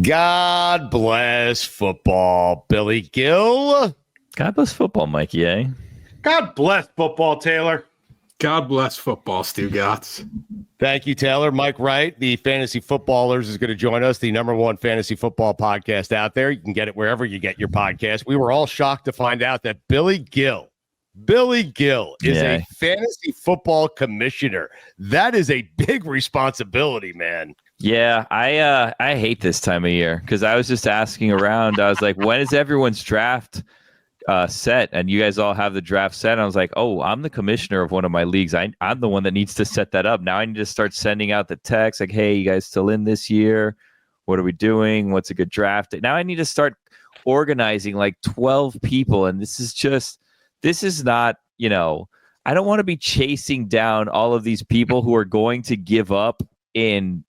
God bless football, Billy Gil. God bless football, Mikey A. God bless football, Taylor. God bless football, Stugotz. Thank you, Taylor. Mike Wright, the Fantasy Footballers, is going to join us, the number one fantasy football podcast out there. You can get it wherever you get your podcast. We were all shocked to find out that Billy Gil is a fantasy football commissioner. That is a big responsibility, man. Yeah, I hate this time of year because I was just asking around. I was like, when is everyone's draft set? And you guys all have the draft set. And I was like, oh, I'm the commissioner of one of my leagues. I'm the one that needs to set that up. Now I need to start sending out the text like, hey, you guys still in this year? What are we doing? What's a good draft? Now I need to start organizing like 12 people. And this is not, I don't want to be chasing down all of these people who are going to give up in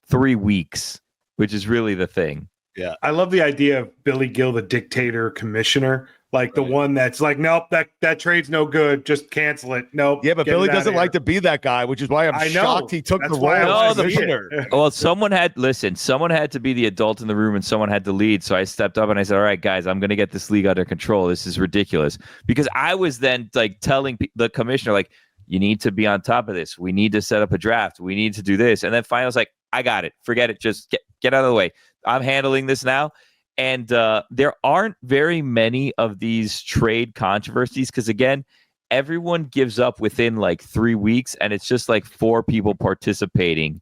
3 weeks, which is really the thing. Yeah, I love the idea of Billy Gil, the dictator commissioner, like the one that's like, nope, that trade's no good, just cancel it. Nope. Yeah, but Billy doesn't like to be that guy, which is why I'm shocked he took the role of commissioner. Well, someone had to be the adult in the room and someone had to lead. So I stepped up and I said, all right, guys, I'm going to get this league under control. This is ridiculous. Because I was then like telling the commissioner, like, you need to be on top of this. We need to set up a draft. We need to do this. And then finally I was like, I got it. Forget it. Just get out of the way. I'm handling this now. And there aren't very many of these trade controversies because, again, everyone gives up within like 3 weeks and it's just like 4 people participating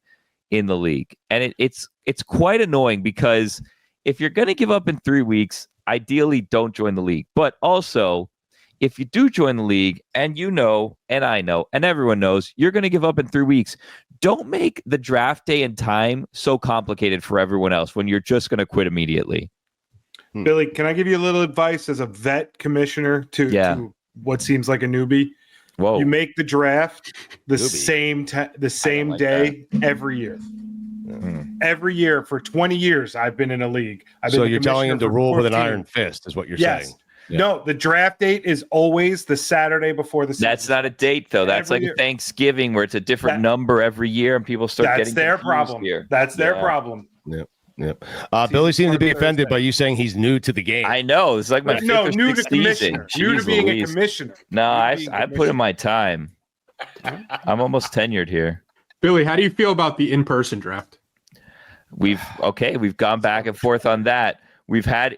in the league. And it's quite annoying because if you're going to give up in 3 weeks, ideally don't join the league. But also, if you do join the league and and I know, and everyone knows you're going to give up in 3 weeks, don't make the draft day and time so complicated for everyone else when you're just going to quit immediately. Billy, can I give you a little advice as a vet commissioner to what seems like a newbie? Whoa. You make the draft the same day every year. Every year for 20 years, I've been in a league. So you're telling him to rule with an iron fist is what you're saying. Yeah. No, the draft date is always the Saturday before the season. That's not a date, though. That's like Thanksgiving where it's a different number every year and people start getting their problem. Here. That's their problem. Yep. Billy seems to be offended by you saying he's new to the game. I know. It's like my fifth or new to sixth commissioner. season. New Jeez to being Louise. a commissioner. No, I put in my time. I'm almost tenured here. Billy, how do you feel about the in-person draft? We've gone back and forth on that. We've had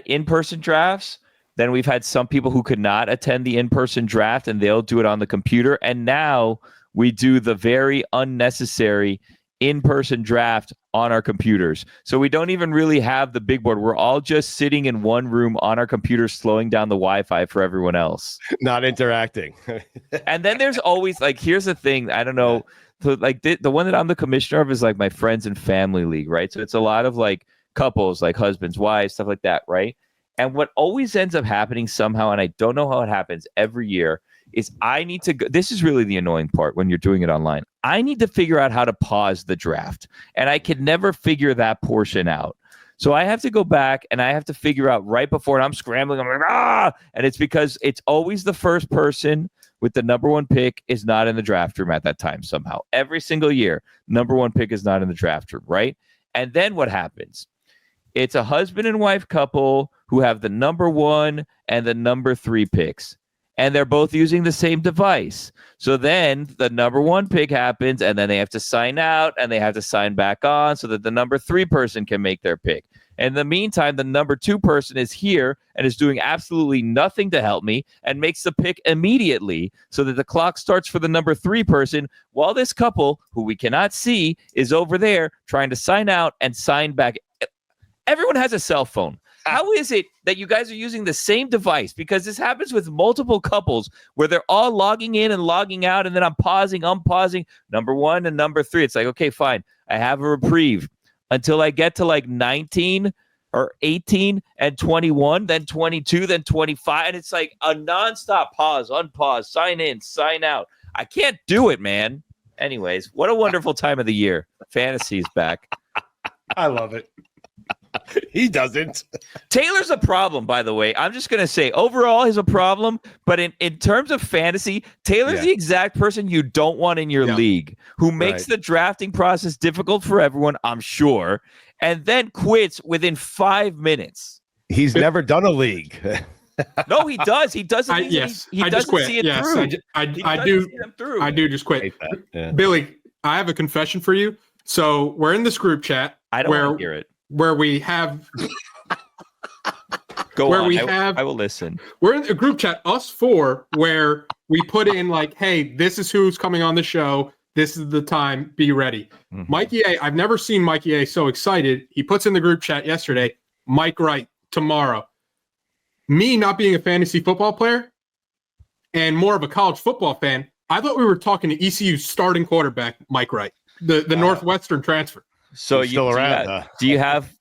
in-person drafts. Then we've had some people who could not attend the in-person draft and they'll do it on the computer. And now we do the very unnecessary in-person draft on our computers. So we don't even really have the big board. We're all just sitting in one room on our computers, slowing down the Wi-Fi for everyone else. Not interacting. And then there's always here's the thing. I don't know. So the one that I'm the commissioner of is like my friends and family league, right? So it's a lot of like couples, like husbands, wives, stuff like that, right? And what always ends up happening somehow, and I don't know how it happens every year, is I need to go. This is really the annoying part when you're doing it online. I need to figure out how to pause the draft, and I can never figure that portion out. So I have to go back and I have to figure out right before, and I'm scrambling. I'm like, and it's because it's always the first person with the number one pick is not in the draft room at that time somehow. Every single year, number one pick is not in the draft room, right? And then what happens? It's a husband and wife couple who have the number 1 and the number 3 picks. And they're both using the same device. So then the number 1 pick happens, and then they have to sign out, and they have to sign back on so that the number 3 person can make their pick. In the meantime, the number 2 person is here and is doing absolutely nothing to help me and makes the pick immediately so that the clock starts for the number 3 person while this couple, who we cannot see, is over there trying to sign out and sign back. Everyone has a cell phone. How is it that you guys are using the same device? Because this happens with multiple couples where they're all logging in and logging out, and then I'm pausing, number 1 and number 3. It's like, okay, fine. I have a reprieve until I get to like 19 or 18 and 21, then 22, then 25. And it's like a nonstop pause, unpause, sign in, sign out. I can't do it, man. Anyways, what a wonderful time of the year. Fantasy's back. I love it. He doesn't. Taylor's a problem, by the way. I'm just going to say, overall, he's a problem. But in terms of fantasy, Taylor's the exact person you don't want in your league, who makes the drafting process difficult for everyone, I'm sure, and then quits within 5 minutes. He's never done a league. No, he does. He doesn't. He doesn't quit. see it through. I do just quit. Billy, I have a confession for you. So we're in this group chat. I don't want to hear it. Where we have Go on. I will listen. We're in a group chat, us four, where we put in like, hey, this is who's coming on the show. This is the time. Be ready. Mm-hmm. Mikey A, I've never seen Mikey A so excited. He puts in the group chat yesterday, Mike Wright tomorrow. Me not being a fantasy football player and more of a college football fan, I thought we were talking to ECU's starting quarterback, Mike Wright, the Northwestern transfer. So he's still around. Do you have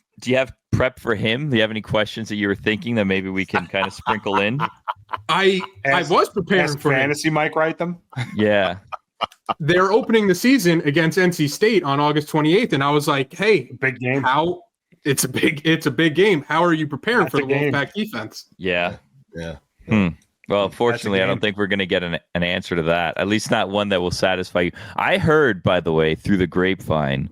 prep for him? Do you have any questions that you were thinking that maybe we can kind of sprinkle in? I was preparing for fantasy Mike Wright them. Yeah. They're opening the season against NC State on August 28th, and I was like, hey, big game. It's a big game. How are you preparing for the Wolfpack defense? Yeah. Well, fortunately, I don't think we're going to get an answer to that. At least not one that will satisfy you. I heard, by the way, through the grapevine,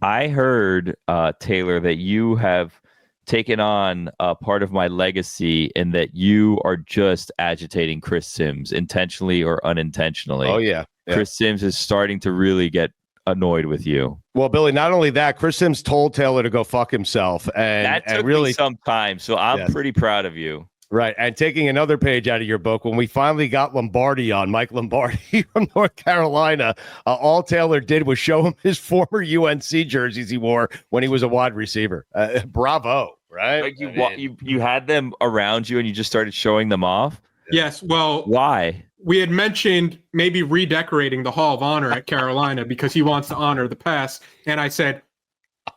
I heard, Taylor, that you have taken on part of my legacy in that you are just agitating Chris Sims, intentionally or unintentionally. Oh, yeah. Chris Sims is starting to really get annoyed with you. Well, Billy, not only that, Chris Sims told Taylor to go fuck himself. And that took really me some time, so I'm pretty proud of you. Right. And taking another page out of your book, when we finally got Lombardi on, Mike Lombardi from North Carolina, all Taylor did was show him his former UNC jerseys he wore when he was a wide receiver. Bravo, right? Like you had them around you and you just started showing them off? Yes. Well, why? We had mentioned maybe redecorating the Hall of Honor at Carolina because he wants to honor the past. And I said,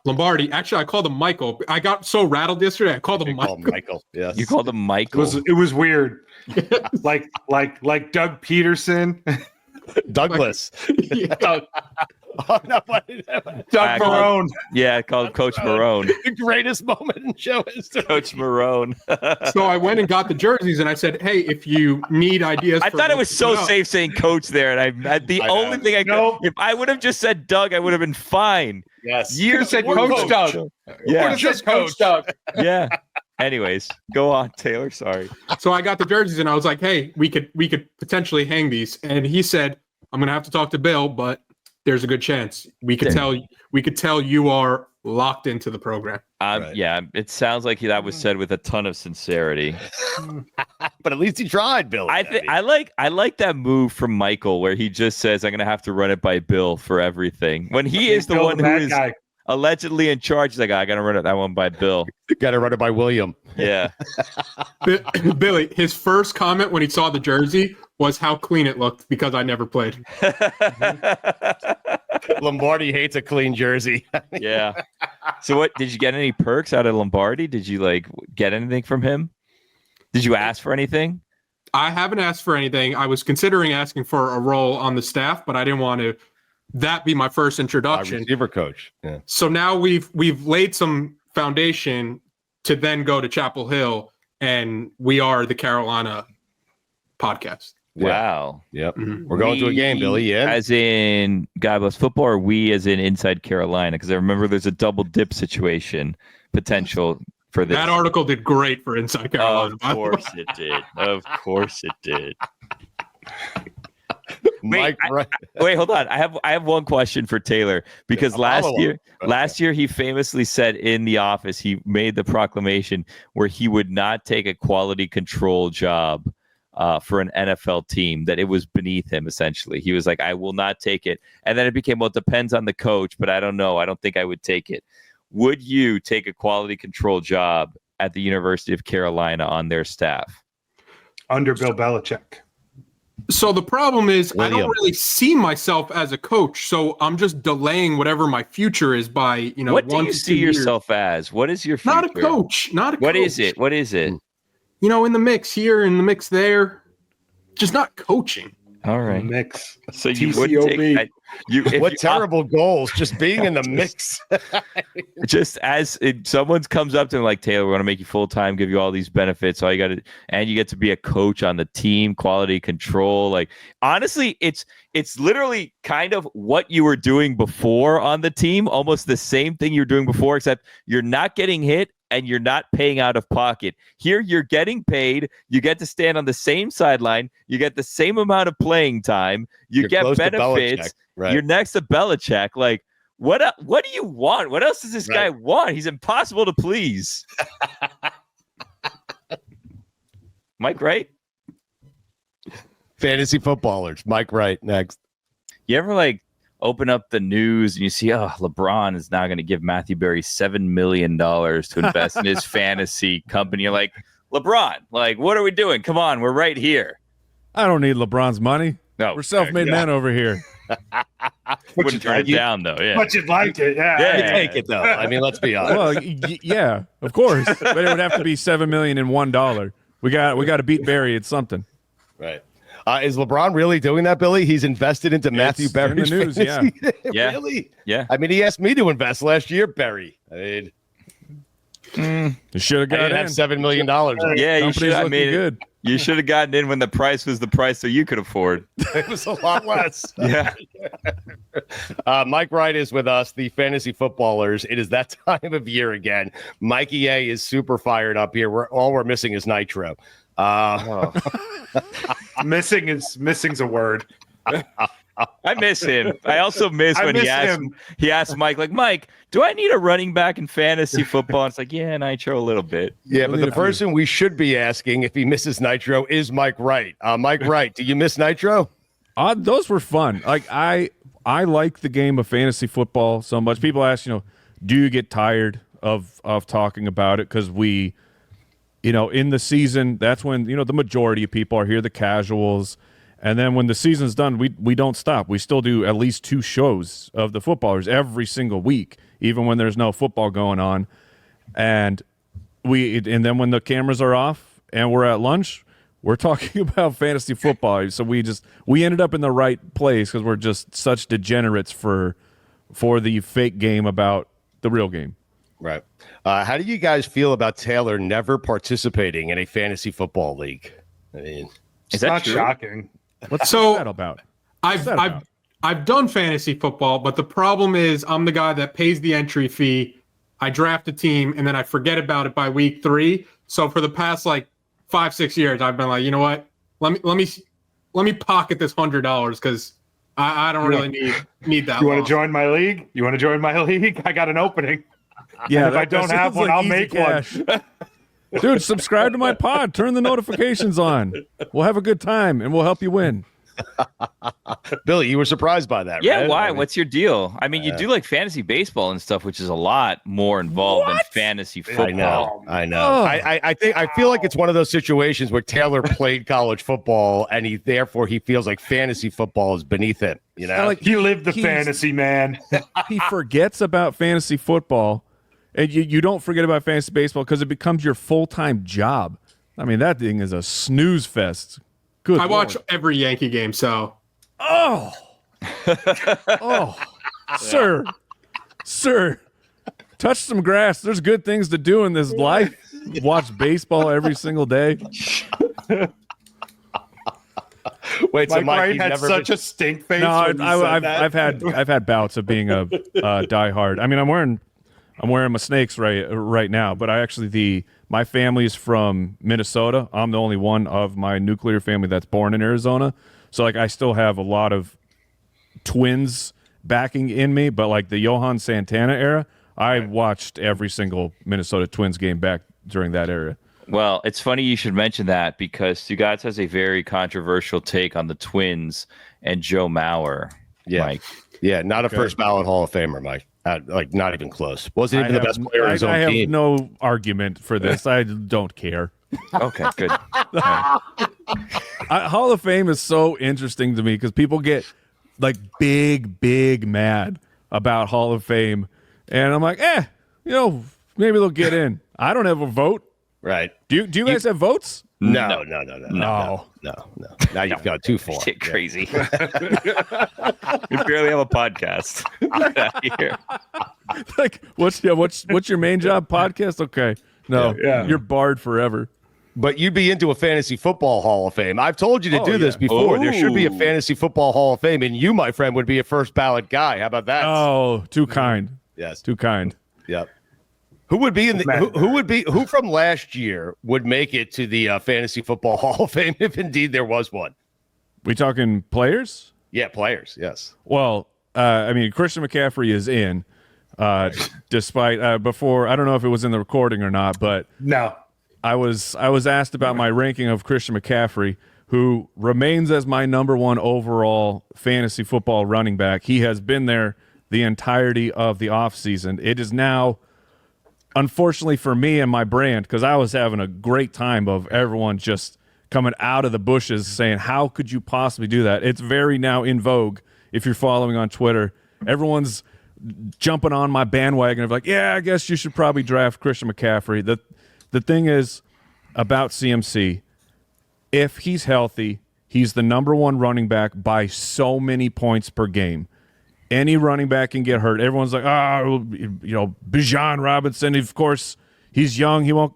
Lombardi, actually, I called him Michael. I got so rattled yesterday. I called him Michael. Yes. You called him Michael. It was weird. like Doug Peterson. Douglas. Doug Marone. Yeah, I called Coach Marone. The greatest moment in show history. Coach Marone. So I went and got the jerseys, and I said, hey, if you need ideas. I thought it was so safe saying coach there. And only thing I could, if I would have just said Doug, I would have been fine. Yes. You said Coach Doug. Yeah. Coach Doug. Yeah. Anyways, go on, Taylor. Sorry. So I got the jerseys, and I was like, hey, we could potentially hang these. And he said, I'm going to have to talk to Bill, but there's a good chance we could tell you are locked into the program. Right. Yeah, it sounds like that was said with a ton of sincerity. But at least he tried, Bill. I like that move from Michael where he just says, I'm going to have to run it by Bill for everything. When he is the one who is allegedly in charge, he's like, I got to run it that one by Bill. Got to run it by William. Yeah. Billy, his first comment when he saw the jersey was how clean it looked because I never played. Lombardi hates a clean jersey. Yeah. So what, did you get any perks out of Lombardi? Did you get anything from him? Did you ask for anything? I haven't asked for anything. I was considering asking for a role on the staff, but I didn't want to that be my first introduction. Receiver coach. Yeah. So now we've laid some foundation to then go to Chapel Hill, and we are the Carolina podcast. Wow. Yep. Mm-hmm. We're going to a game, Billy. Yeah. As in God Bless Football, or we as in Inside Carolina? Because I remember there's a double dip situation potential for this. That article did great for Inside Carolina. Of course it did. Of course it did. Mike, wait, hold on. I have one question for Taylor because last year he famously said in the office he made the proclamation where he would not take a quality control job for an NFL team, that it was beneath him. Essentially, he was like, I will not take it. And then it became, well, it depends on the coach, but I don't know. I don't think I would take it. Would you take a quality control job at the University of Carolina on their staff? Under Bill Belichick. So the problem is I don't really see myself as a coach, so I'm just delaying whatever my future is by, what do you see yourself as? What is your future? Not a coach. What is it? What is it? In the mix here, in the mix there, just not coaching. All right. Mix. So you wouldn't take What terrible goals! Just being in the mix. Just as someone comes up to him like, Taylor, we're going to make you full time, give you all these benefits, all you got to, and you get to be a coach on the team, quality control. Like, honestly, it's literally kind of what you were doing before on the team, almost the same thing you were doing before, except you're not getting hit and you're not paying out of pocket. Here, you're getting paid. You get to stand on the same sideline. You get the same amount of playing time. You're get benefits. Right. You're next to Belichick. Like, what do you want? What else does this guy want? He's impossible to please. Mike Wright? Fantasy footballers. Mike Wright next. You ever open up the news and you see, LeBron is now going to give Matthew Berry $7 million to invest in his fantasy company. You're like, LeBron, what are we doing? Come on, we're right here. I don't need LeBron's money. No, we're self-made men over here. Wouldn't turn it down though. Yeah, but you'd like it. Yeah, you take it though. I mean, let's be honest. Well, yeah, of course, but it would have to be $7 million and $1. We got to beat Berry at something. Right. Is LeBron really doing that, Billy? He's invested into Matthew Berry. In the news, yeah. Really? Yeah. I mean, he asked me to invest last year, Berry. I mean, you should have got in. Have $7 million. Yeah, you should. I mean, good. You should have gotten in when the price was the price that you could afford. It was a lot less. Yeah. Mike Wright is with us, the fantasy footballers. It is that time of year again. Mikey A is super fired up here. All we're missing is Nitro. Missing's a word. I miss him. I also miss when he asked Mike, Mike, do I need a running back in fantasy football? And it's like, yeah, Nitro a little bit. Yeah, but the person we should be asking if he misses Nitro is Mike Wright. Mike Wright, do you miss Nitro? Those were fun. I like the game of fantasy football so much. People ask, do you get tired of talking about it? Because we, in the season, that's when, the majority of people are here, the casuals. And then when the season's done, we don't stop. We still do at least 2 shows of the footballers every single week, even when there's no football going on. And then when the cameras are off and we're at lunch, we're talking about fantasy football. So we ended up in the right place because we're just such degenerates for the fake game about the real game. Right. How do you guys feel about Taylor never participating in a fantasy football league? I mean, it's not shocking. What's that about? I've done fantasy football, but the problem is I'm the guy that pays the entry fee. I draft a team and then I forget about it by week 3. So for the past 5-6 years, I've been like, you know what? Let me pocket this $100 because I don't really need that. You want to join my league? I got an opening. Yeah, if I don't have one, I'll make cash. one. Dude, subscribe to my pod. Turn the notifications on. We'll have a good time, and we'll help you win. Billy, you were surprised by that, yeah, right? why? What's your deal? I mean, you do fantasy baseball and stuff, which is a lot more involved than fantasy football. I know. Oh. I feel like it's one of those situations where Taylor played college football, and he feels like fantasy football is beneath him. He lived the fantasy, man. He forgets about fantasy football. And you don't forget about fantasy baseball because it becomes your full-time job. I mean, that thing is a snooze fest. Good I Lord. watch every Yankee game, so. Oh. Sir. Touch some grass. There's good things to do in this life. Watch baseball every single day. Wait, so Mike Wright had such a stink face. No, I've had bouts of being a diehard. I mean, I'm wearing my snakes right now, but my family is from Minnesota. I'm the only one of my nuclear family that's born in Arizona. So I still have a lot of Twins backing in me, but the Johan Santana era, I watched every single Minnesota Twins game back during that era. Well, it's funny you should mention that because Stugotz has a very controversial take on the Twins and Joe Mauer. Yeah. Mike. Yeah, not a first ballot Hall of Famer, Mike. Not even close. Wasn't even the best player in his own team. I have no argument for this. I don't care. Okay, good. Hall of Fame is so interesting to me because people get big mad about Hall of Fame, and I'm like, maybe they'll get in. I don't have a vote. Right. Do you guys have votes? No. Now you've gone too far. Shit, crazy. We barely have a podcast. Get out of here. Like, what's your main job? Podcast? Okay. No, Yeah. you're barred forever. But you'd be into a fantasy football Hall of Fame. I've told you to do this before. There should be a fantasy football Hall of Fame, and you, my friend, would be a first ballot guy. How about that? Oh, too kind. Yes. Too kind. Yep. Who would be in the who from last year would make it to the fantasy football Hall of Fame if indeed there was one? We talking players? Yeah, players. Yes. Well, I mean, Christian McCaffrey is in, despite before. I don't know if it was in the recording or not, but No. I was asked about my ranking of Christian McCaffrey, who remains as my number one overall fantasy football running back. He has been there the entirety of the offseason. It is now, unfortunately for me and my brand, because I was having a great time of everyone just coming out of the bushes saying, how could you possibly do that? It's very now in vogue. If you're following on Twitter, everyone's jumping on my bandwagon of like, yeah, I guess you should probably draft Christian McCaffrey. The thing is about CMC, if he's healthy, he's the number one running back by so many points per game. Any running back can get hurt. Everyone's like, Bijan Robinson, of course, he's young. He won't.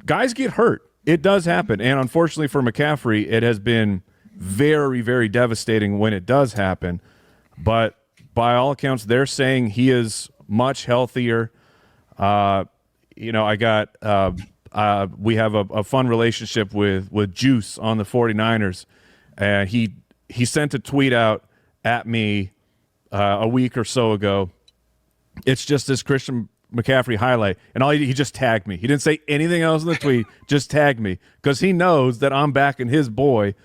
Guys get hurt. It does happen. And unfortunately for McCaffrey, it has been very, very devastating when it does happen. But by all accounts, they're saying he is much healthier. We have a fun relationship with Juice on the 49ers. And he sent a tweet out at me a week or so ago. It's just this Christian McCaffrey highlight. And he just tagged me. He didn't say anything else in the tweet, just tagged me because he knows that I'm backing his boy.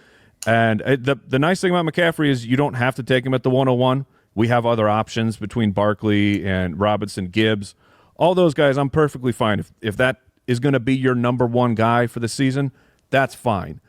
And the nice thing about McCaffrey is you don't have to take him at the 101. We have other options between Barkley and Robinson, Gibbs. All those guys, I'm perfectly fine. If that is going to be your number one guy for the season, that's fine.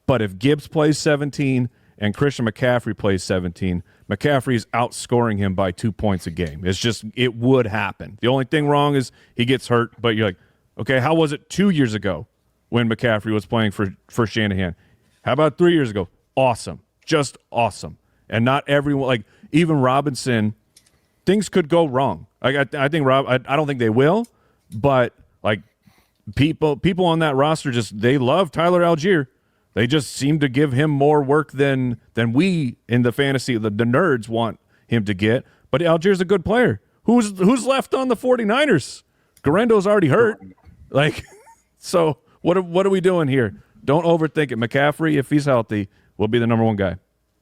But if Gibbs plays 17 and Christian McCaffrey plays 17, McCaffrey's outscoring him by 2 points a game. It would happen. The only thing wrong is he gets hurt, but you're like, okay, how was it 2 years ago when McCaffrey was playing for Shanahan? How about 3 years ago? Awesome. Just awesome. And not everyone, like even Robinson, things could go wrong. Like I don't think they will, but like people on that roster they love Tyler Algier. They just seem to give him more work than we in the fantasy, the nerds want him to get. But Algier's a good player. Who's left on the 49ers? Garendo's already hurt. Like, so what are we doing here? Don't overthink it. McCaffrey, if he's healthy, will be the number one guy.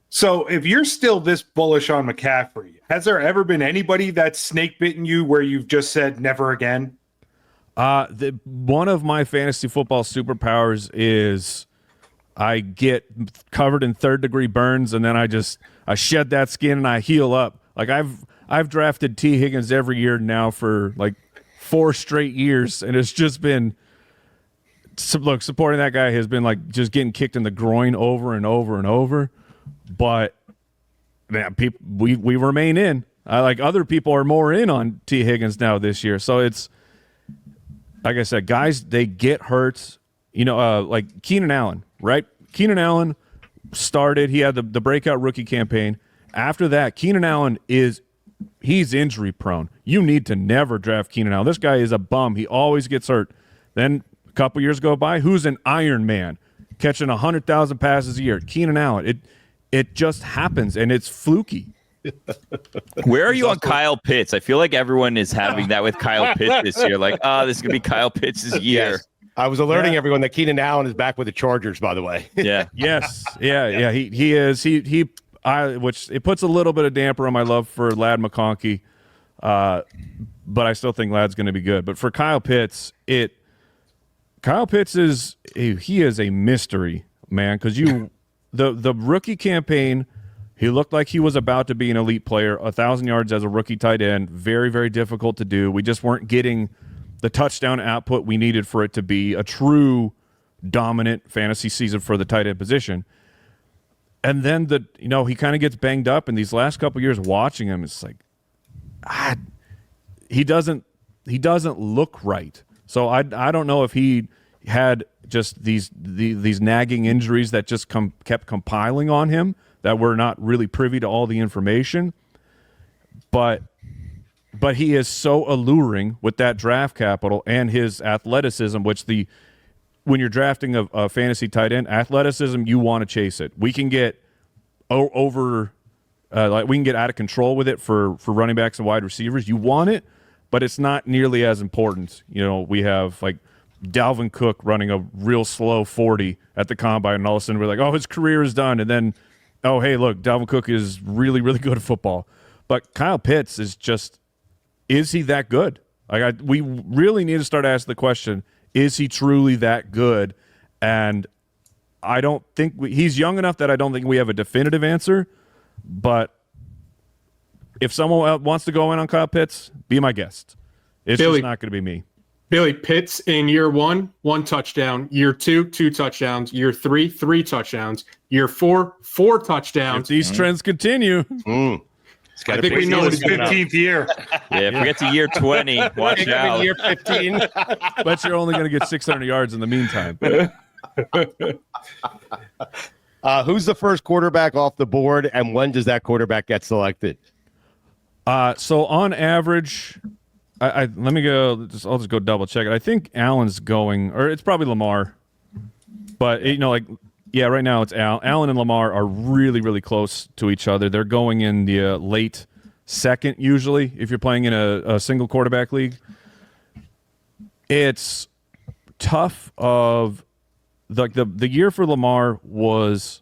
So if you're still this bullish on McCaffrey, has there ever been anybody that's snake bitten you where you've just said never again? One of my fantasy football superpowers is I get covered in third-degree burns, and then I shed that skin and I heal up. Like I've drafted T. Higgins every year now for like 4 straight years, and it's just been supporting that guy has been like just getting kicked in the groin over and over and over. But man, we remain in. Like other people are more in on T. Higgins now this year, so it's like I said, guys, they get hurt. Like Keenan Allen, right? Keenan Allen started. He had the breakout rookie campaign. After that, Keenan Allen he's injury prone. You need to never draft Keenan Allen. This guy is a bum. He always gets hurt. Then a couple years go by. Who's an Iron Man catching 100,000 passes a year? Keenan Allen. It just happens, and it's fluky. Where are you on Kyle Pitts? I feel like everyone is having that with Kyle Pitts this year. Like, this is going to be Kyle Pitts' year. Yes. I was alerting everyone that Keenan Allen is back with the Chargers, by the way. Yeah. Yes. Yeah. He is. Which it puts a little bit of damper on my love for Ladd McConkey. But I still think Ladd's going to be good. But for Kyle Pitts, Kyle Pitts is a mystery, man, because the rookie campaign, he looked like he was about to be an elite player, 1,000 yards as a rookie tight end, very, very difficult to do. We just weren't getting the touchdown output we needed for it to be a true dominant fantasy season for the tight end position. And then he kind of gets banged up in these last couple years watching him. It's like, he doesn't look right. So I don't know if he had just these nagging injuries that just kept compiling on him, that we're not really privy to all the information. But he is so alluring with that draft capital and his athleticism, which when you're drafting a fantasy tight end, athleticism, you want to chase it. We can get we can get out of control with it for running backs and wide receivers. You want it, but it's not nearly as important. We have like Dalvin Cook running a real slow 40 at the combine, and all of a sudden we're like, oh, his career is done. And then, oh, hey, look, Dalvin Cook is really, really good at football. But Kyle Pitts is he that good? We really need to start asking the question, is he truly that good? And I don't think he's young enough that I don't think we have a definitive answer. But if someone wants to go in on Kyle Pitts, be my guest. It's Billy, just not going to be me. Billy, Pitts in year 1, 1 touchdown. Year 2, 2 touchdowns. Year 3, 3 touchdowns. Year 4, 4 touchdowns. If these trends continue. I think we know his 15th year. Yeah, if we get to year 20, watch out. Year 15. But you're only going to get 600 yards in the meantime. Who's the first quarterback off the board, and when does that quarterback get selected? So on average, let me go. I'll just go double check it. I think Allen's going, or it's probably Lamar. But right now it's Allen and Lamar are really, really close to each other. They're going in the late second usually if you're playing in a single quarterback league. It's tough. The year for Lamar was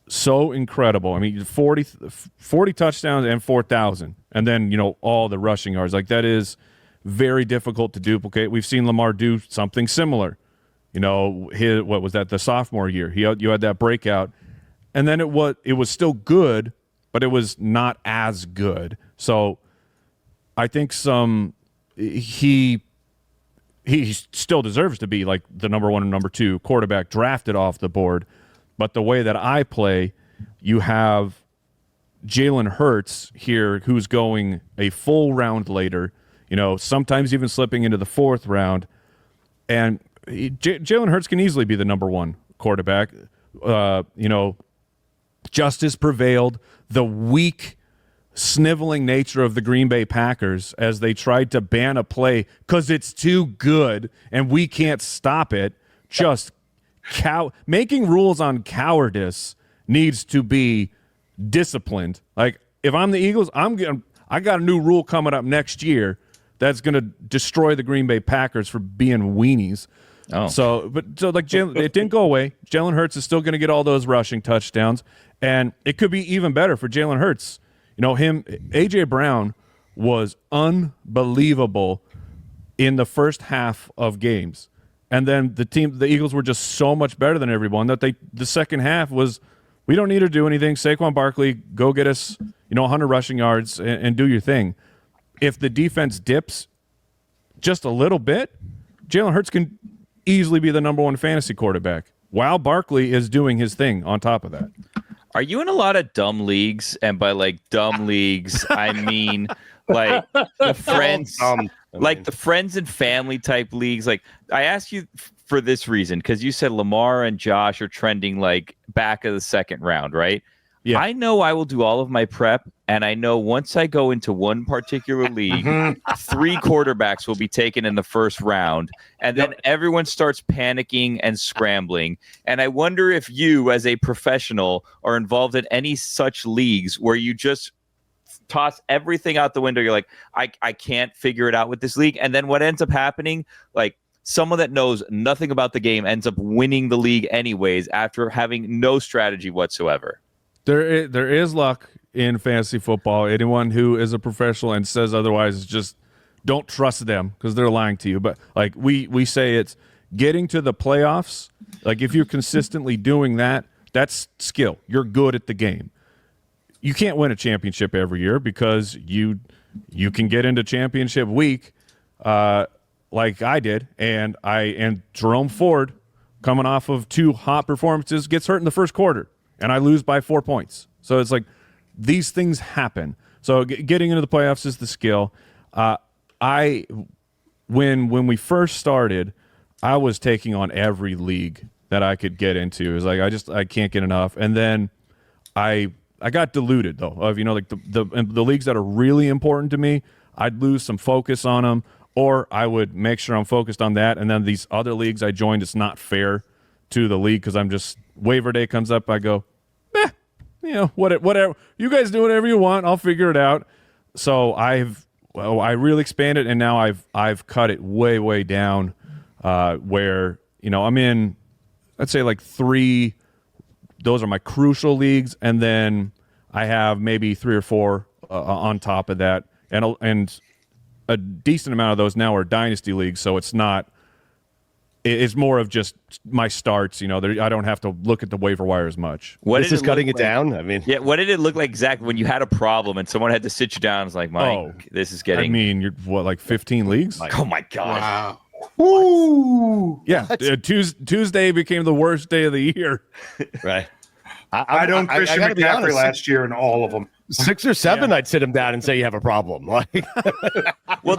so incredible. I mean, 40 touchdowns and 4,000, and then all the rushing yards. That is very difficult to duplicate. We've seen Lamar do something similar. What was that? The sophomore year, you had that breakout, and then it was still good, but it was not as good. So I think he still deserves to be like the number 1 and number 2 quarterback drafted off the board. But the way that I play, you have Jalen Hurts here, who's going a full round later, sometimes even slipping into the 4th round. And Jalen Hurts can easily be the number 1 quarterback. Justice prevailed. The weak, sniveling nature of the Green Bay Packers as they tried to ban a play because it's too good and we can't stop it. Just making rules on cowardice needs to be disciplined. Like, if I'm the Eagles, I got a new rule coming up next year that's going to destroy the Green Bay Packers for being weenies. Oh. It didn't go away. Jalen Hurts is still going to get all those rushing touchdowns, and it could be even better for Jalen Hurts. A.J. Brown was unbelievable in the first half of games. And then the Eagles were just so much better than everyone that the second half was, we don't need to do anything. Saquon Barkley, go get us, 100 rushing yards and do your thing. If the defense dips just a little bit, Jalen Hurts can easily be the number 1 fantasy quarterback while Barkley is doing his thing on top of that. Are you in a lot of dumb leagues? And by dumb leagues, I mean the friends, the friends and family type leagues. I ask you for this reason, because you said Lamar and Josh are trending back of the 2nd round, right? Yeah. I know I will do all of my prep, and I know once I go into one particular league, 3 quarterbacks will be taken in the 1st round, and then everyone starts panicking and scrambling. And I wonder if you, as a professional, are involved in any such leagues where you just toss everything out the window. You're like, I can't figure it out with this league. And then what ends up happening, someone that knows nothing about the game ends up winning the league anyways after having no strategy whatsoever. There is luck in fantasy football. Anyone who is a professional and says otherwise, just don't trust them because they're lying to you. But we say it's getting to the playoffs. If you're consistently doing that, that's skill. You're good at the game. You can't win a championship every year because you can get into championship week like I did, and Jerome Ford, coming off of 2 hot performances, gets hurt in the first quarter. And I lose by 4 points. So it's these things happen. So getting into the playoffs is the skill. When we first started, I was taking on every league that I could get into. It was like I can't get enough. And then I got diluted though of like the leagues that are really important to me. I'd lose some focus on them, or I would make sure I'm focused on that. And then these other leagues I joined, it's not fair to the league because I'm just waiver day comes up, I go, whatever. You guys do whatever you want. I'll figure it out. So I really expanded, and now I've cut it way down. Where I'm in, let's say like 3. Those are my crucial leagues, and then I have maybe 3 or 4 on top of that, and a decent amount of those now are dynasty leagues. So it's not. It's more of just my starts. I don't have to look at the waiver wire as much. This is cutting it down. I mean, yeah. What did it look like exactly when you had a problem and someone had to sit you down? It's like, Mike, this is getting. I mean, you're like 15 leagues? Oh my god! Wow. Ooh. Yeah, Tuesday became the worst day of the year. Right. I don't Christian gotta be McCaffrey honest. last year in all of them. 6 or 7, I'd sit him down and say you have a problem. Like, Well,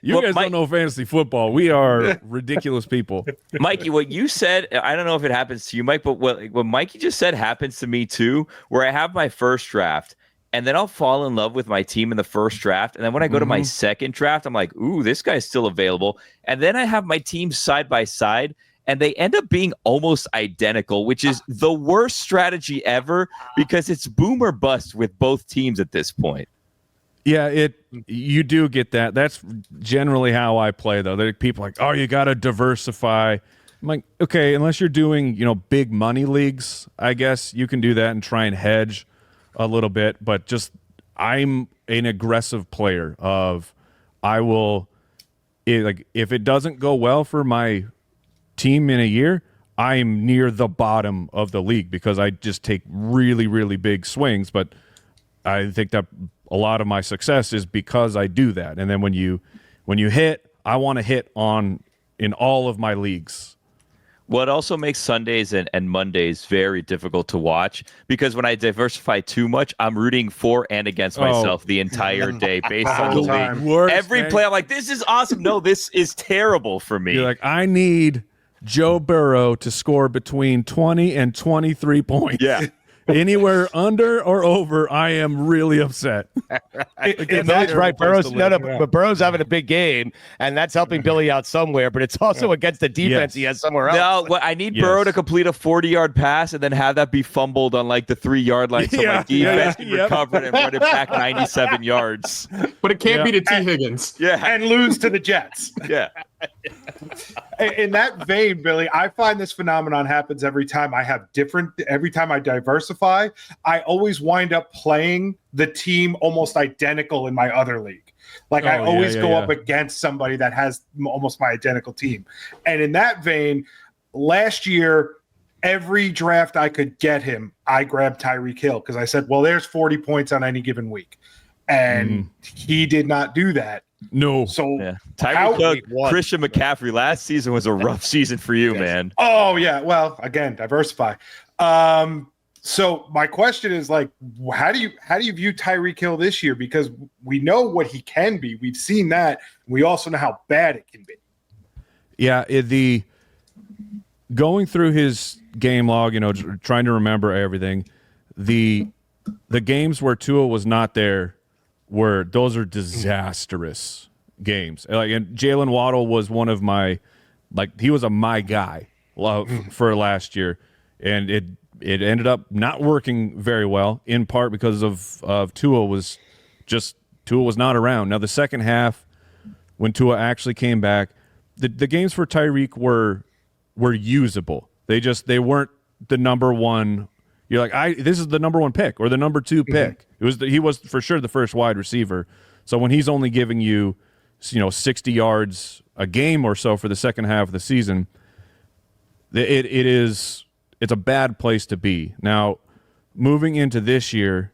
You guys don't know fantasy football. We are ridiculous people. Mikey, what you said, I don't know if it happens to you, Mike, but what Mikey just said happens to me too, where I have my first draft, and then I'll fall in love with my team in the first draft, and then when I go to my second draft, I'm like, ooh, this guy's still available, and then I have my teams side by side, and they end up being almost identical, which is the worst strategy ever because it's boom or bust with both teams at this point. Yeah, you do get that. That's generally how I play, though. There are people like, oh, you got to diversify. I'm like, okay, unless you're doing, big money leagues, I guess you can do that and try and hedge a little bit. But just I'm an aggressive player of if it doesn't go well for my team in a year, I'm near the bottom of the league because I just take really, really big swings. But I think that a lot of my success is because I do that. And then when you hit, I want to hit in all of my leagues. Well, it also makes Sundays and Mondays very difficult to watch because when I diversify too much, I'm rooting for and against myself the entire day based on the league. Every play, I'm like, this is awesome. No, this is terrible for me. You're like, I need Joe Burrow to score between 20 and 23 points. Yeah. Anywhere under or over, I am really upset. and that's right. But Burrow's having a big game, and that's helping Billy out somewhere, but it's also against the defense he has somewhere else. No, I need Burrow to complete a 40-yard pass and then have that be fumbled on like the 3-yard line so my defense can recover it and run it back 97 yards. But it can't be to T. Higgins. Yeah. And lose to the Jets. Yeah. In that vein, Billy, I find this phenomenon happens every time every time I diversify, I always wind up playing the team almost identical in my other league. Like I always go up against somebody that has almost my identical team. And in that vein, last year, every draft I could get him, I grabbed Tyreek Hill because I said, well, there's 40 points on any given week. And he did not do that. No. So Tyreek Hill, Christian McCaffrey, last season was a rough season for you, man. Oh, yeah. Well, again, diversify. So my question is like, how do you view Tyreek Hill this year? Because we know what he can be. We've seen that. We also know how bad it can be. Yeah, going through his game log, trying to remember everything, the games where Tua was not there those are disastrous games. Like, and Jalen Waddle was one of my, he was my guy for last year, and it ended up not working very well, in part because of Tua was not around. Now the second half, when Tua actually came back, the games for Tyreek were usable. They weren't the number one. You're like, this is the number 1 pick or the number 2 pick. He was for sure the first wide receiver. So when he's only giving you 60 yards a game or so for the second half of the season, it's a bad place to be. Now, moving into this year,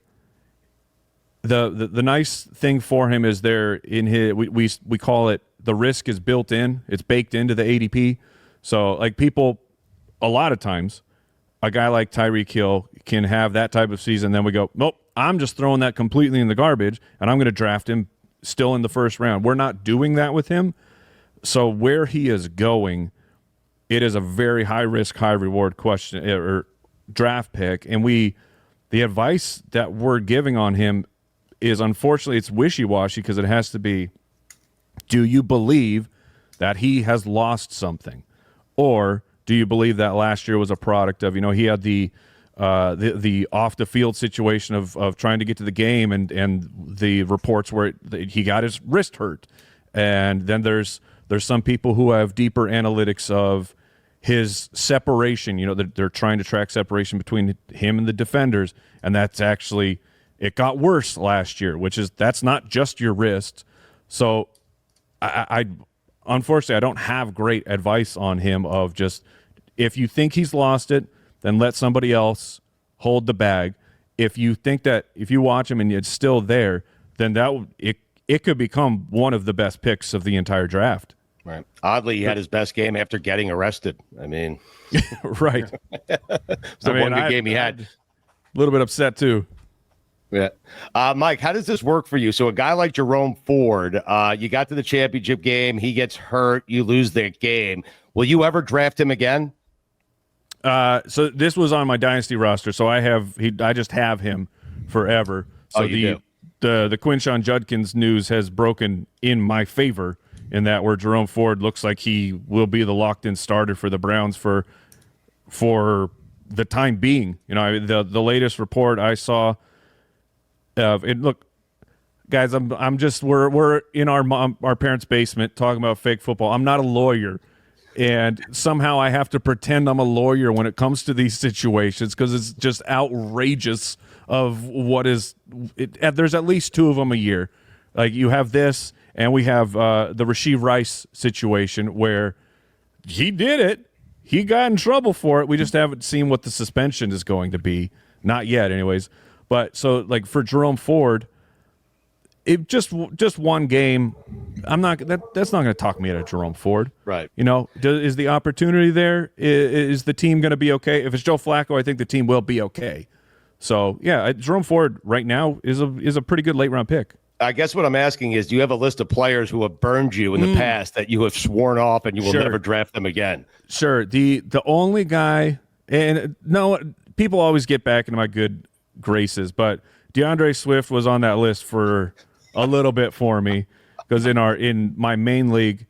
the nice thing for him is we call it the risk is built in. It's baked into the ADP. So like people, a lot of times, a guy like Tyreek Hill can have that type of season. Then we go, nope, I'm just throwing that completely in the garbage, and I'm going to draft him still in the first round. We're not doing that with him. So where he is going, it is a very high risk, high reward question or draft pick. And the advice that we're giving on him is, unfortunately, it's wishy-washy because it has to be, do you believe that he has lost something? Or do you believe that last year was a product of, he had the off the field situation of trying to get to the game and the reports where he got his wrist hurt. And then there's some people who have deeper analytics of his separation. They're trying to track separation between him and the defenders, and that's actually, it got worse last year, that's not just your wrist. So I unfortunately, I don't have great advice on him of just, if you think he's lost it, then let somebody else hold the bag. If you think that if you watch him and it's still there, then it could become one of the best picks of the entire draft. Right. Oddly, he had his best game after getting arrested. I mean, right. It was the one good game he had. A little bit upset too. Yeah. Mike, how does this work for you? So a guy like Jerome Ford, you got to the championship game, he gets hurt, you lose that game. Will you ever draft him again? So this was on my dynasty roster, so I just have him forever. So the Quinshon Judkins news has broken in my favor in that where Jerome Ford looks like he will be the locked-in starter for the Browns for the time being. The latest report I saw look, guys, we're in our parents' basement talking about fake football. I'm not a lawyer. And somehow I have to pretend I'm a lawyer when it comes to these situations because it's just outrageous of what is there's at least two of them a year. Like you have this, and we have the Rashee Rice situation where he did it. He got in trouble for it. We just haven't seen what the suspension is going to be. Not yet, anyways. But so, like, for Jerome Ford, it just one game. That's not going to talk me out of Jerome Ford. Right. Is the opportunity there? Is the team going to be okay? If it's Joe Flacco, I think the team will be okay. So, yeah, Jerome Ford right now is a pretty good late-round pick. I guess what I'm asking is, do you have a list of players who have burned you in the past that you have sworn off and you will never draft them again? Sure. The only guy, and no, people always get back into my good graces, but DeAndre Swift was on that list for a little bit for me because in my main league,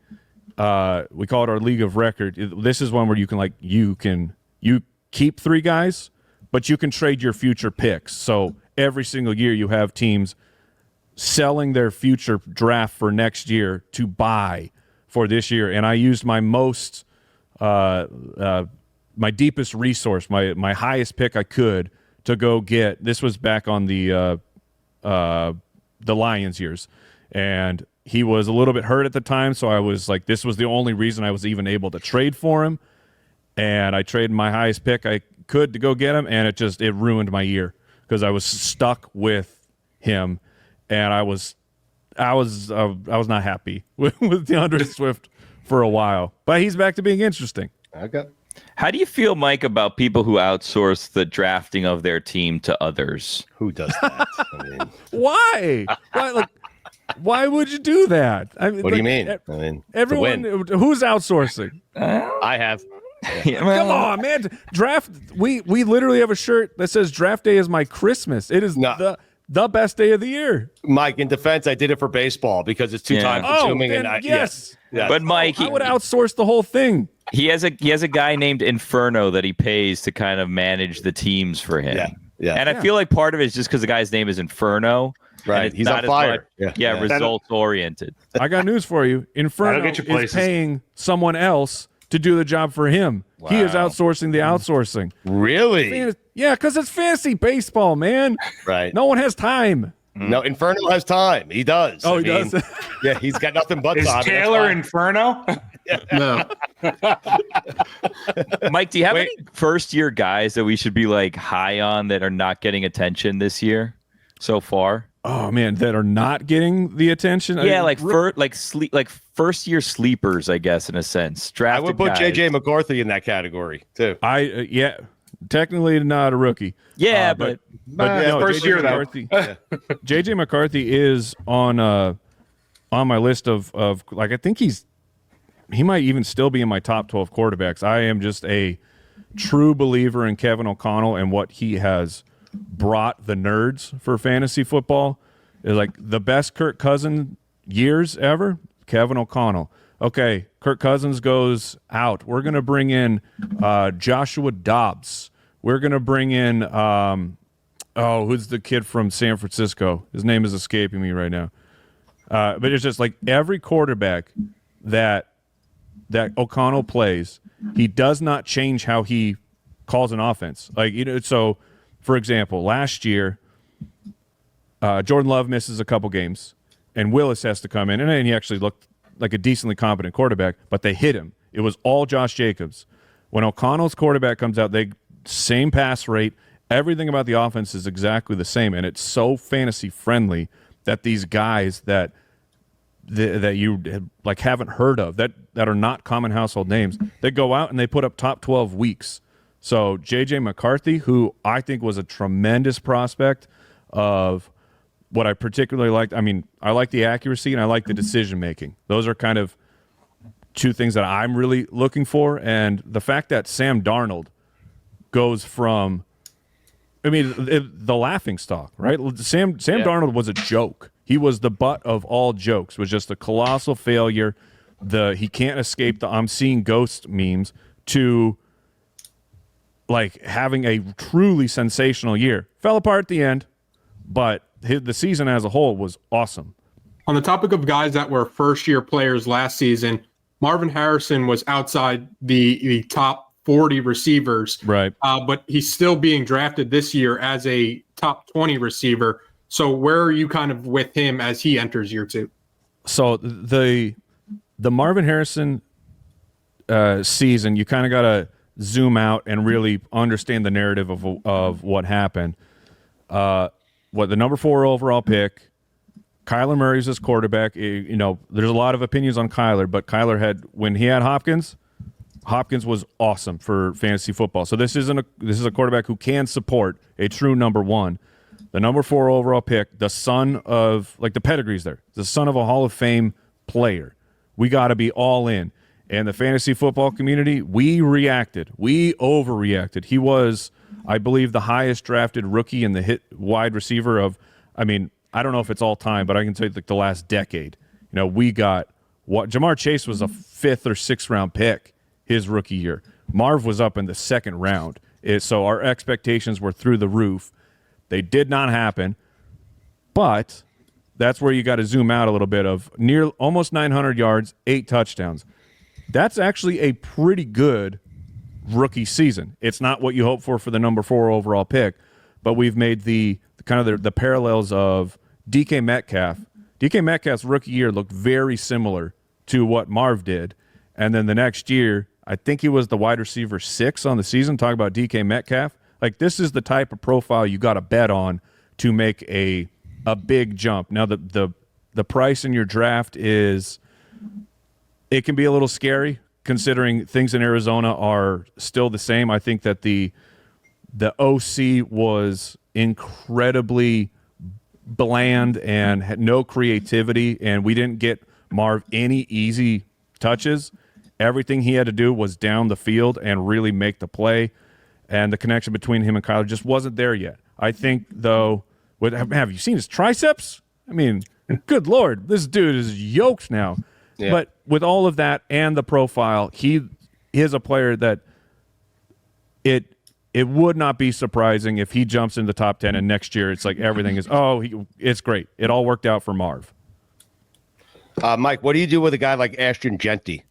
we call it our league of record. This is one where you keep three guys, but you can trade your future picks. So every single year you have teams selling their future draft for next year to buy for this year. And I used my my deepest resource, my highest pick I could to go get. This was back on the Lions years. And he was a little bit hurt at the time. So I was like, this was the only reason I was even able to trade for him. And I traded my highest pick I could to go get him. And it ruined my year because I was stuck with him. And I was not happy with DeAndre Swift for a while, but he's back to being interesting. Okay. How do you feel, Mike, about people who outsource the drafting of their team to others? Who does that? I mean, why? Why would you do that? What do you mean? I mean, everyone who's outsourcing. I have. Yeah. Come on, man! Draft. We literally have a shirt that says "Draft Day is my Christmas." It is the best day of the year. Mike, in defense, I did it for baseball because it's too time consuming. Yes. But Mike, I would outsource the whole thing. He has a guy named Inferno that he pays to kind of manage the teams for him. Yeah. And I feel like part of it is just because the guy's name is Inferno. Right. He's on fire. Results oriented. I got news for you. Inferno is paying someone else to do the job for him. Wow. He is outsourcing the outsourcing. Really? Yeah, because it's fantasy baseball, man. Right. No one has time. No, Inferno has time. He does. Oh, he does? Yeah, he's got nothing but time. Is Taylor Inferno? No. Mike, do you have any first-year guys that we should be like high on that are not getting attention this year so far? Oh man, that are not getting the attention. Yeah, first-year sleepers, I guess, in a sense. I would put JJ McCarthy in that category too. Technically not a rookie. Yeah, but first year though. JJ McCarthy is on my list of like I think he's he might even still be in my top 12 quarterbacks. I am just a true believer in Kevin O'Connell and what he has brought the nerds for fantasy football. Is like the best Kirk Cousins years ever, Kevin O'Connell. Okay, Kirk Cousins goes out. We're going to bring in Joshua Dobbs. We're going to bring in, who's the kid from San Francisco? His name is escaping me right now. But it's just like every quarterback that O'Connell plays, he does not change how he calls an offense. Like, so for example, last year, Jordan Love misses a couple games, and Willis has to come in, and he actually looked like a decently competent quarterback, but they hit him. It was all Josh Jacobs. When O'Connell's quarterback comes out, same pass rate, everything about the offense is exactly the same, and it's so fantasy friendly that these guys that you like haven't heard of, that are not common household names, they go out and they put up top 12 weeks. So J.J. McCarthy, who I think was a tremendous prospect of what I particularly liked, I mean, I like the accuracy and I like the decision making. Those are kind of two things that I'm really looking for. And the fact that Sam Darnold goes from, I mean, the laughing stock, right? Sam Darnold was a joke. He was the butt of all jokes. Was just a colossal failure. He can't escape the I'm seeing ghost memes to like having a truly sensational year. Fell apart at the end, but the season as a whole was awesome. On the topic of guys that were first-year players last season, Marvin Harrison was outside the top 40 receivers. Right. But he's still being drafted this year as a top 20 receiver. So where are you kind of with him as he enters year two? So the Marvin Harrison season, you kind of got to zoom out and really understand the narrative of what happened. The number 4 overall pick, Kyler Murray's his quarterback. There's a lot of opinions on Kyler, but Kyler when he had Hopkins was awesome for fantasy football. So this is a quarterback who can support a true number 1. The number 4 overall pick, the son of, like, the pedigree's there, the son of a Hall of Fame player. We got to be all in. And the fantasy football community, we reacted. We overreacted. He was, I believe, the highest drafted rookie in the hit wide receiver of, I mean, I don't know if it's all time, but I can tell you like the last decade. We got Jamar Chase was a 5th or 6th round pick his rookie year. Marv was up in the 2nd round. So our expectations were through the roof. They did not happen, but that's where you got to zoom out a little bit of almost 900 yards, 8 touchdowns. That's actually a pretty good rookie season. It's not what you hope for the number 4 overall pick, but we've made the parallels of DK Metcalf. DK Metcalf's rookie year looked very similar to what Marv did, and then the next year, I think he was the wide receiver 6 on the season. Talk about DK Metcalf. Like, this is the type of profile you got to bet on to make a big jump. Now, the price in your draft it can be a little scary considering things in Arizona are still the same. I think that the OC was incredibly bland and had no creativity, and we didn't get Marv any easy touches. Everything he had to do was down the field and really make the play, and the connection between him and Kyler just wasn't there yet. I think, though, have you seen his triceps? I mean, good Lord, this dude is yoked now. Yeah. But with all of that and the profile, he is a player that it would not be surprising if he jumps in the top 10 and next year it's like everything is, it's great. It all worked out for Marv. Mike, what do you do with a guy like Ashton Jeanty?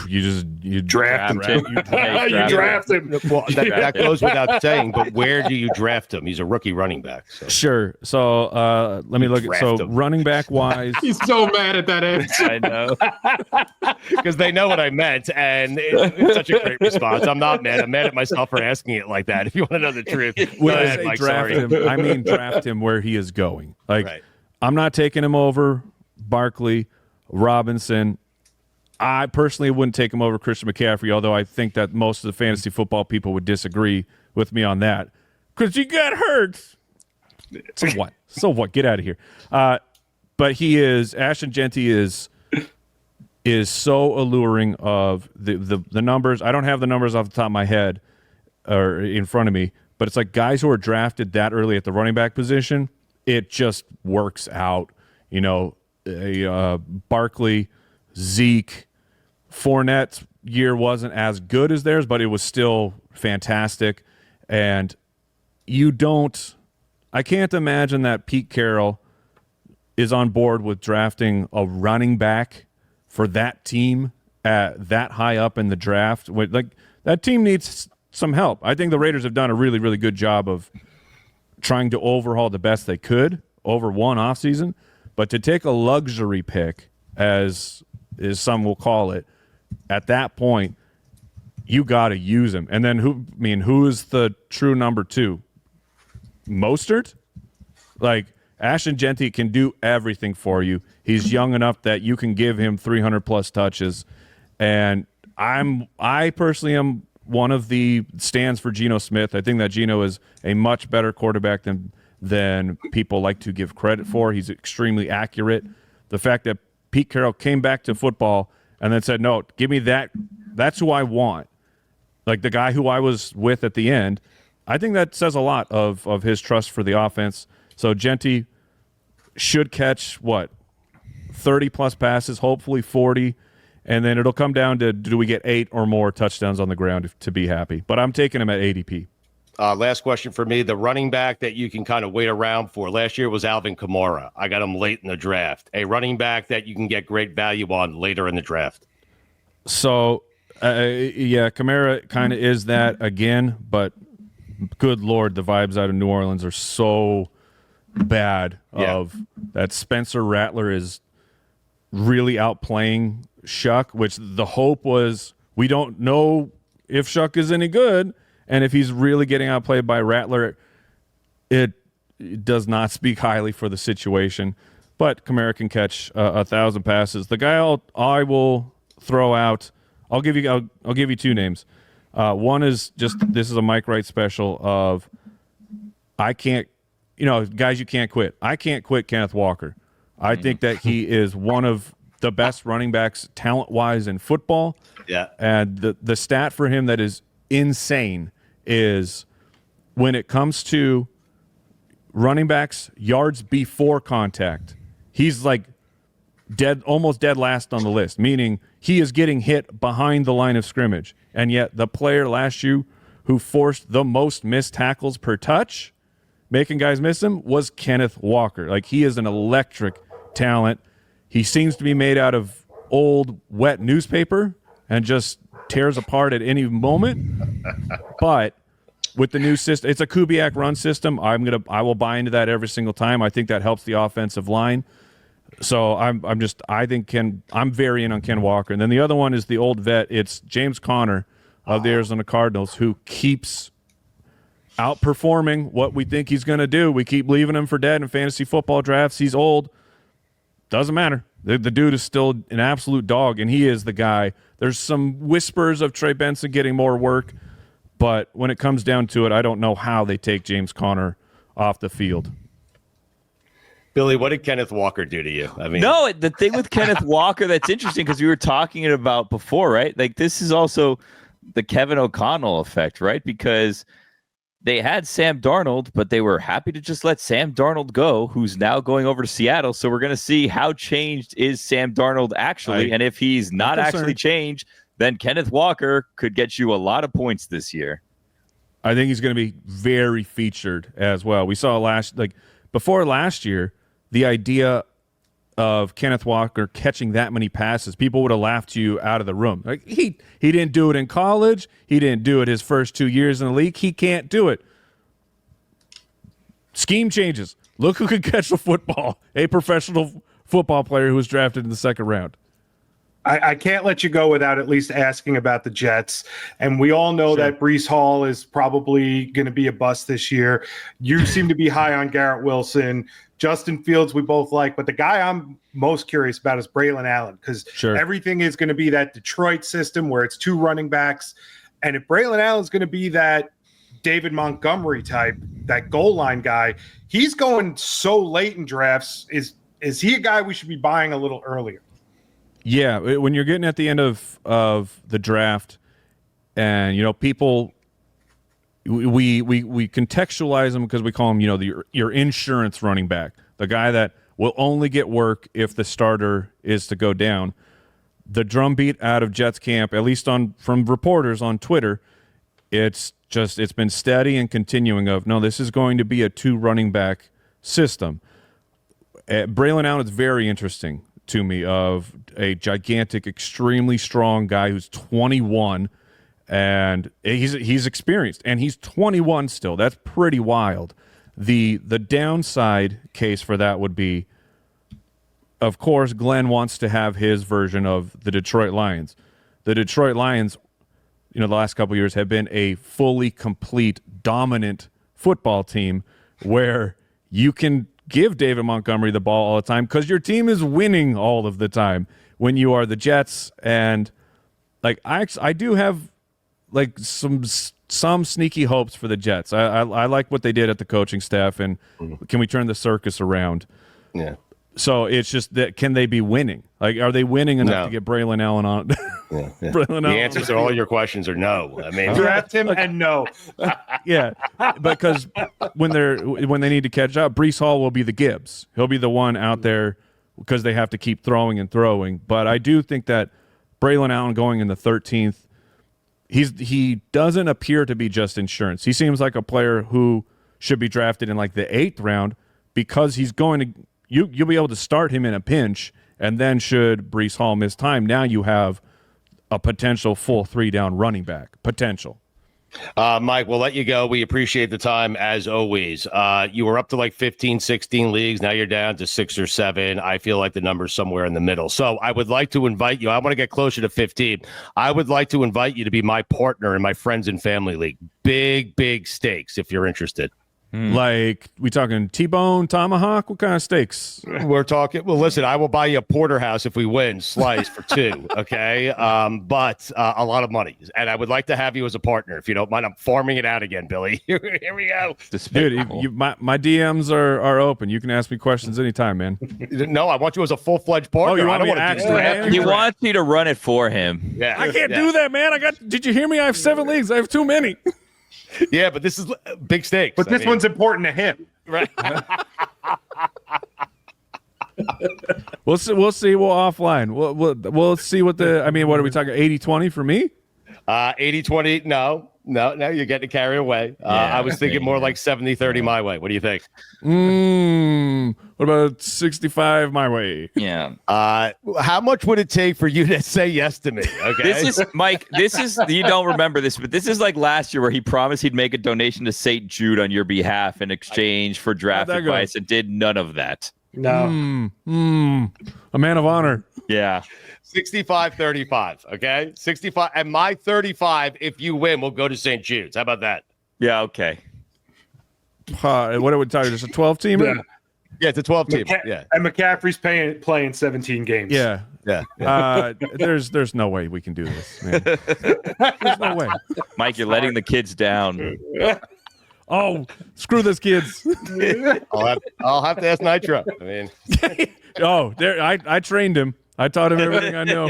You draft him. You draft him. Well, that goes without saying, but where do you draft him? He's a rookie running back. So. Sure. So let me look at running back wise. He's so mad at that answer. I know. Because they know what I meant, and it's such a great response. I'm not mad. I'm mad at myself for asking it like that. If you want to know the truth, when I say draft him, I mean draft him where he is going. Like, right. I'm not taking him over Barkley, Robinson. I personally wouldn't take him over Christian McCaffrey, although I think that most of the fantasy football people would disagree with me on that. Because he got hurt. So what? So what? Get out of here. But Ashton Jeanty is is so alluring of the numbers. I don't have the numbers off the top of my head or in front of me, but it's like guys who are drafted that early at the running back position, it just works out. You know, Barkley, Zeke, Fournette's year wasn't as good as theirs, but it was still fantastic. And I can't imagine that Pete Carroll is on board with drafting a running back for that team at that high up in the draft. Like, that team needs some help. I think the Raiders have done a really, really good job of trying to overhaul the best they could over one offseason. But to take a luxury pick, as some will call it, at that point, you got to use him. And then who is the true number 2? Mostert? Like, Ashton Jeanty can do everything for you. He's young enough that you can give him 300-plus touches. And I personally am one of the stands for Geno Smith. I think that Geno is a much better quarterback than people like to give credit for. He's extremely accurate. The fact that Pete Carroll came back to football and then said, no, give me that. That's who I want. Like the guy who I was with at the end. I think that says a lot of his trust for the offense. So Jeanty should catch, 30-plus passes, hopefully 40. And then it'll come down to, do we get 8 or more touchdowns on the ground to be happy? But I'm taking him at ADP. Last question for me. The running back that you can kind of wait around for. Last year was Alvin Kamara. I got him late in the draft. A running back that you can get great value on later in the draft. So, Kamara kind of is that again, but good Lord, the vibes out of New Orleans are so bad of that Spencer Rattler is really outplaying Shuck, which the hope was we don't know if Shuck is any good, and if he's really getting outplayed by Rattler, it does not speak highly for the situation. But Kamara can catch 1,000 passes. The guy I will throw out, I'll give you 2 names. One is just, this is a Mike Wright special of guys you can't quit. I can't quit Kenneth Walker. I think that he is one of the best running backs talent-wise in football. Yeah. And the stat for him that is insane is when it comes to running backs, yards before contact, he's like almost dead last on the list, meaning he is getting hit behind the line of scrimmage. And yet the player last year who forced the most missed tackles per touch, making guys miss him, was Kenneth Walker. Like, he is an electric talent. He seems to be made out of old, wet newspaper and just tears apart at any moment. But with the new system, it's a Kubiak run system. I will buy into that every single time. I think that helps the offensive line. So I'm very in on Ken Walker. And then the other one is the old vet. It's James Conner of the Arizona Cardinals, who keeps outperforming what we think he's going to do. We keep leaving him for dead in fantasy football drafts. He's old. Doesn't matter. The dude is still an absolute dog, and he is the guy. There's some whispers of Trey Benson getting more work, but when it comes down to it, I don't know how they take James Conner off the field. Billy, what did Kenneth Walker do to you? I mean, no, the thing with Kenneth Walker that's interesting, because we were talking about before, right? Like, this is also the Kevin O'Connell effect, right? Because they had Sam Darnold, but they were happy to just let Sam Darnold go, who's now going over to Seattle. So we're going to see how changed is Sam Darnold actually. And if he's not actually changed, then Kenneth Walker could get you a lot of points this year. I think he's going to be very featured as well. We saw before last year, the idea of Kenneth Walker catching that many passes, people would have laughed you out of the room. Like, he didn't do it in college. He didn't do it his first 2 years in the league. He can't do it. Scheme changes. Look who could catch the football. A professional football player who was drafted in the second round. I can't let you go without at least asking about the Jets. And we all know that Breece Hall is probably going to be a bust this year. You seem to be high on Garrett Wilson. Justin Fields we both like, but the guy I'm most curious about is Braelon Allen, because everything is going to be that Detroit system where it's 2 running backs. And if Braelon Allen is going to be that David Montgomery type, that goal line guy, he's going so late in drafts. Is he a guy we should be buying a little earlier? Yeah, when you're getting at the end of the draft, and people, we contextualize them because we call them your insurance running back, the guy that will only get work if the starter is to go down. The drumbeat out of Jets camp, at least from reporters on Twitter, it's been steady and continuing of, no, this is going to be a 2 running back system. Braelon Allen is very interesting to me, of a gigantic, extremely strong guy who's 21, and he's experienced, and he's 21 still. That's pretty wild. The downside case for that would be, of course, Glenn wants to have his version of the Detroit Lions. The Detroit Lions, the last couple of years have been a fully complete, dominant football team where you can give David Montgomery the ball all the time because your team is winning all of the time. When you are the Jets, and I do have some sneaky hopes for the Jets. I like what they did at the coaching staff, and can we turn the circus around? Yeah. So it's just that, can they be winning? Are they winning enough to get Braelon Allen on? Yeah. Braelon The Allen answers to all your questions are no. I mean, Draft him and no. Yeah, because when they need to catch up, Breece Hall will be the Gibbs. He'll be the one out there because they have to keep throwing and throwing. But I do think that Braelon Allen going in the 13th, he doesn't appear to be just insurance. He seems like a player who should be drafted in the 8th round, because he's going to you'll be able to start him in a pinch, and then should Breece Hall miss time, now you have a potential full 3-down running back potential. Mike, we'll let you go. We appreciate the time as always. You were up to 15, 16 leagues. Now you're down to 6 or 7. I feel like the number's somewhere in the middle. So I would like to invite you. I want to get closer to 15. I would like to invite you to be my partner in my friends and family league. Big stakes if you're interested. We talking T-bone, tomahawk? What kind of steaks? We're talking. Well, listen, I will buy you a porterhouse if we win, slice for 2. Okay, but a lot of money, and I would like to have you as a partner if you don't mind. I'm farming it out again, Billy. Here we go, dude. My DMs are open. You can ask me questions anytime, man. No, I want you as a full-fledged partner. Oh, you I don't want want me to to act? He wants you to run it for him. Yeah, I can't do that, man. Did you hear me? I have 7 leagues. I have too many. Yeah, but this is big stakes. But this one's important to him. Right. We'll see. We'll offline. We'll see what what are we talking? 80-20 for me? 80-20. No, you're getting carried away. I was thinking more like 70-30 my way. What do you think? What about 65 my way? Yeah. How much would it take for you to say yes to me? Okay. This is Mike. You don't remember this, but this is like last year where he promised he'd make a donation to St. Jude on your behalf in exchange for draft advice, and did none of that. No. A man of honor. Yeah. 65-35. Okay. 65, and my 35. If you win, we'll go to St. Jude's. How about that? Yeah. Okay. What are we talking? Just a 12 team? Yeah. Yeah, it's a 12 team. Yeah. And McCaffrey's playing 17 games. Yeah. There's no way we can do this, man. There's no way. Mike, you're letting the kids down. Oh, screw those kids. I'll have to ask Nitro. I mean, I trained him. I taught him everything I know.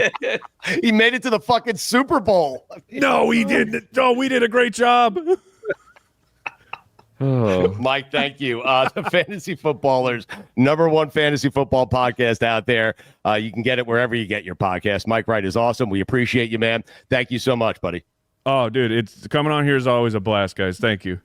He made it to the fucking Super Bowl. No, he didn't. Oh, we did a great job. Mike, thank you. The Fantasy Footballers, #1 fantasy football podcast out there. You can get it wherever you get your podcast. Mike Wright is awesome. We appreciate you, man. Thank you so much, buddy. Oh, dude, it's coming on here is always a blast, guys. Thank you.